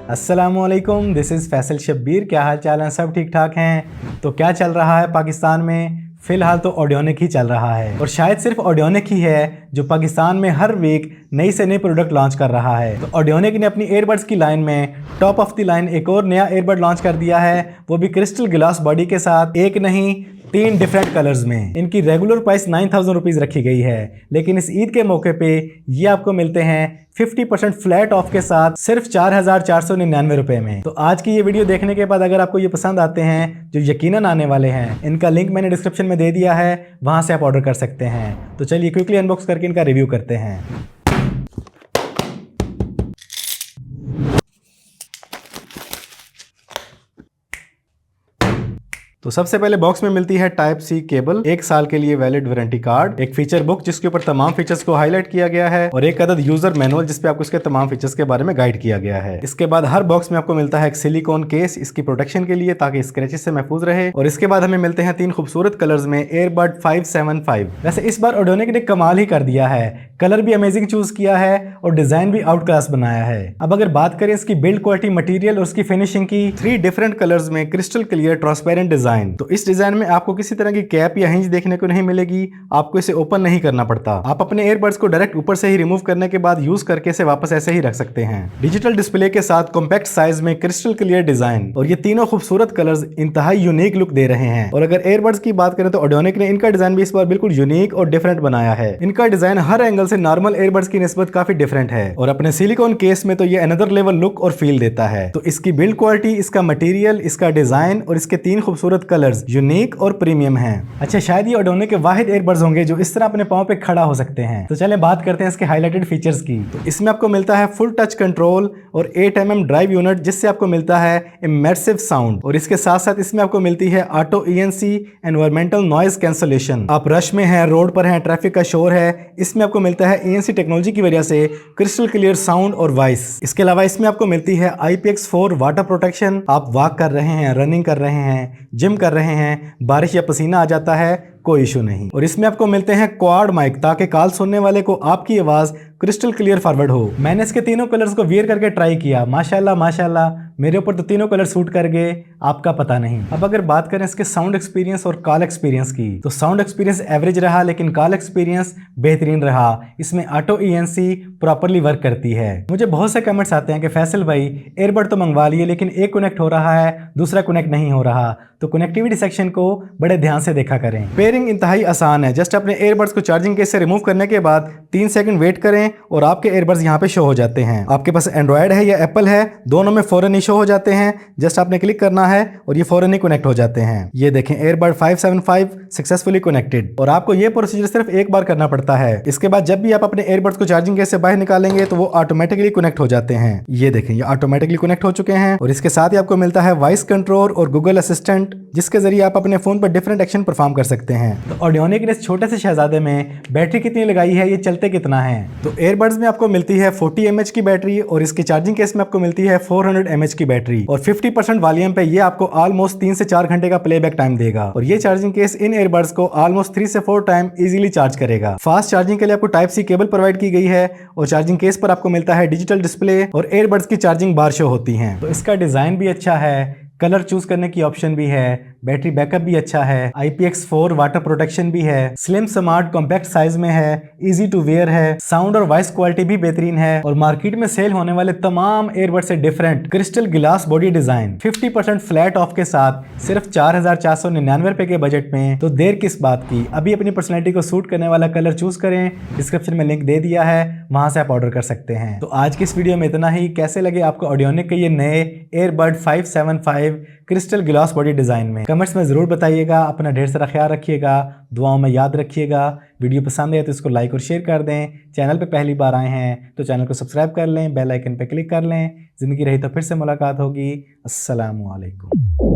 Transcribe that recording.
अस्सलामुअलैकुम, this is Faisal Shabbir. क्या हाल चाल है? सब ठीक ठाक हैं? तो क्या चल रहा है पाकिस्तान में? फ़िलहाल तो ऑडियोनिक ही चल रहा है और शायद सिर्फ ऑडियोनिक ही है जो पाकिस्तान में हर वीक नई से नई प्रोडक्ट लॉन्च कर रहा है। तो ऑडियोनिक ने अपनी ईयरबड्स की लाइन में टॉप ऑफ द लाइन एक और नया ईयरबड लॉन्च कर दिया है, वो भी क्रिस्टल ग्लास बॉडी के साथ। एक नहीं 3 डिफरेंट कलर्स में। इनकी रेगुलर प्राइस 9000 रुपीज़ रखी गई है, लेकिन इस ईद के मौके पे ये आपको मिलते हैं 50% फ्लैट ऑफ के साथ सिर्फ 4499 रुपए में। तो आज की ये वीडियो देखने के बाद अगर आपको ये पसंद आते हैं जो यकीनन आने वाले हैं, इनका लिंक मैंने डिस्क्रिप्शन में दे दिया है, वहां से आप ऑर्डर कर सकते हैं। तो चलिए क्विकली अनबॉक्स करके इनका रिव्यू करते हैं। तो सबसे पहले बॉक्स में मिलती है टाइप सी केबल, 1 साल के लिए वैलिड वारंटी कार्ड, एक फीचर बुक जिसके ऊपर तमाम फीचर्स को हाईलाइट किया गया है और एक अदद यूजर मैनुअल जिसपे आपको इसके तमाम फीचर्स के बारे में गाइड किया गया है। इसके बाद हर बॉक्स में आपको मिलता है एक सिलिकॉन केस इसकी प्रोटेक्शन के लिए ताकि स्क्रैचेस से महफूज रहे। और इसके बाद हमें मिलते हैं 3 खूबसूरत कलर्स में एयरबड 575। वैसे इस बार ऑडियोनिक ने कमाल ही कर दिया है, कलर भी अमेजिंग चूज किया है और डिजाइन भी आउट क्लास बनाया है। अब अगर बात करें इसकी बिल्ड क्वालिटी, मटेरियल और उसकी फिनिशिंग की, 3 डिफरेंट कलर्स में क्रिस्टल क्लियर ट्रांसपेरेंट डिजाइन। तो इस डिजाइन में आपको किसी तरह की कैप या हिंज देखने को नहीं मिलेगी, आपको इसे ओपन नहीं करना पड़ता। आप अपने ईयरबड्स को डायरेक्ट ऊपर से ही रिमूव करने के बाद यूज करके इसे वापस ऐसे ही रख सकते हैं। डिजिटल डिस्प्ले के साथ कॉम्पैक्ट साइज में क्रिस्टल क्लियर डिजाइन और ये तीनों खूबसूरत कलर्स इंतहाई यूनिक लुक दे रहे हैं। और अगर ईयरबड्स की बात करें तो ऑडियोनिक ने इनका डिजाइन भी इस बार बिल्कुल यूनिक और डिफरेंट बनाया है। इनका डिजाइन हर एंगल से नॉर्मल ईयरबड्स की निस्बत काफी डिफरेंट है और अपने सिलिकॉन केस में तो ये अनदर लेवल लुक और फील देता है। तो इसकी बिल्ड क्वालिटी, इसका मटेरियल, इसका डिजाइन और इसके 3 खूबसूरत कलर्स यूनिक और प्रीमियम हैं। अच्छा, शायद ये ऑडियोनिक के वाहिद ईयरबड्स होंगे जो इस तरह अपने पांव पे खड़ा हो सकते हैं। तो चलें बात करते हैं इसके हाईलाइटेड फीचर्स की। तो इसमें आपको मिलता है फुल टच कंट्रोल और 8mm ड्राइव यूनिट जिससे आपको मिलता है इमर्सिव साउंड। और इसके साथ साथ इसमें आपको मिलती है auto ENC environmental noise cancellation. आप रश में हैं, रोड पर हैं, ट्रैफिक का शोर है, इसमें आपको मिलता है ENC टेक्नोलॉजी की वजह से क्रिस्टल क्लियर साउंड और वॉइस। इसके अलावा इसमें आपको मिलती है IPX4 वाटर प्रोटेक्शन। आप वॉक कर रहे हैं, रनिंग कर रहे हैं, जिम कर रहे हैं, बारिश या पसीना आ जाता है, कोई इशू नहीं। और इसमें आपको मिलते हैं क्वाड माइक ताकि कॉल सुनने वाले को आपकी आवाज क्रिस्टल क्लियर फॉरवर्ड हो। मैंने इसके तीनों कलर्स को वियर करके ट्राई किया, माशाल्लाह माशाल्लाह मेरे ऊपर तो तीनों कलर सूट कर गए, आपका पता नहीं। अब अगर बात करें इसके साउंड एक्सपीरियंस और कॉल एक्सपीरियंस की, तो साउंड एक्सपीरियंस एवरेज रहा लेकिन कॉल एक्सपीरियंस बेहतरीन रहा। इसमें ऑटो ENC प्रॉपर्ली वर्क करती है। मुझे बहुत से कमेंट्स आते हैं कि फैसल भाई एयरबड तो मंगवा लिए लेकिन एक कनेक्ट हो रहा है, दूसरा कनेक्ट नहीं हो रहा। तो कनेक्टिविटी सेक्शन को बड़े ध्यान से देखा करें। पेयरिंग इंतहाई आसान है, जस्ट अपने एयरबड्स को चार्जिंग केस से रिमूव करने के बाद 3 सेकंड वेट करें और आपके एयरबड्स यहाँ पे शो हो जाते हैं। आपके पास एंड्रॉयड है या एप्पल है, दोनों में फौरन ही शो हो जाते हैं। जस्ट आपने क्लिक करना है और ये फौरन ही कनेक्ट हो जाते हैं। ये देखें एयरबड 575 सक्सेसफुली कनेक्टेड। और आपको ये प्रोसीजर सिर्फ एक बार करना पड़ता है। इसके बाद जब भी आप अपने एयरबड्स को चार्जिंग केस से बाहर निकालेंगे तो वो ऑटोमेटिकली कनेक्ट हो जाते हैं। ये देखें ये ऑटोमेटिकली कनेक्ट हो चुके हैं। और इसके साथ ही आपको मिलता है वॉइस कंट्रोल और गूगल असिस्टेंट जिसके जरिए आप अपने फोन पर डिफरेंट एक्शन परफॉर्म कर सकते हैं। तो ऑडियोनिक ने इस छोटे से शहजादे में बैटरी कितनी लगाई है, ये चलते कितना है? तो एयरबड्स में आपको मिलती है 40 mAh की बैटरी और इसके चार्जिंग केस में आपको मिलती है 400 mAh की बैटरी और 50% वॉल्यूम पे ये आपको ऑलमोस्ट 3 से 4 घंटे का प्लेबैक टाइम देगा। और ये चार्जिंग केस इन एयरबड्स को ऑलमोस्ट 3 से 4 टाइम इजीली चार्ज करेगा। फास्ट चार्जिंग के लिए आपको टाइप सी केबल प्रोवाइड की गई है और चार्जिंग केस पर आपको मिलता है डिजिटल डिस्प्ले और एयरबड्स की चार्जिंग बार शो होती है। तो इसका डिजाइन भी अच्छा है, कलर चूज करने की ऑप्शन भी है, बैटरी बैकअप भी अच्छा है, IPX4 वाटर प्रोटेक्शन भी है, स्लिम स्मार्ट कॉम्पैक्ट साइज में है, इजी टू वेयर है, साउंड और वॉइस क्वालिटी भी बेहतरीन है और मार्केट में सेल होने वाले तमाम एयरबड से different crystal glass body design 50% flat of के साथ सिर्फ 4499 रुपए के बजट में। तो देर किस बात की, अभी अपनी पर्सनैलिटी को सूट करने वाला कलर चूज करें, डिस्क्रिप्शन में लिंक दे दिया है, वहां से आप ऑर्डर कर सकते हैं। तो आज की इस वीडियो में इतना ही। कैसे लगे आपको ऑडियोनिक के ये नए earbud 575 crystal glass body design में? कमेंट्स में जरूर बताइएगा। अपना ढेर सारा ख्याल रखिएगा, दुआओं में याद रखिएगा। वीडियो पसंद है तो इसको लाइक और शेयर कर दें। चैनल पे पहली बार आए हैं तो चैनल को सब्सक्राइब कर लें, बेल आइकन पे क्लिक कर लें। जिंदगी रही तो फिर से मुलाकात होगी। अस्सलामु अलैकुम।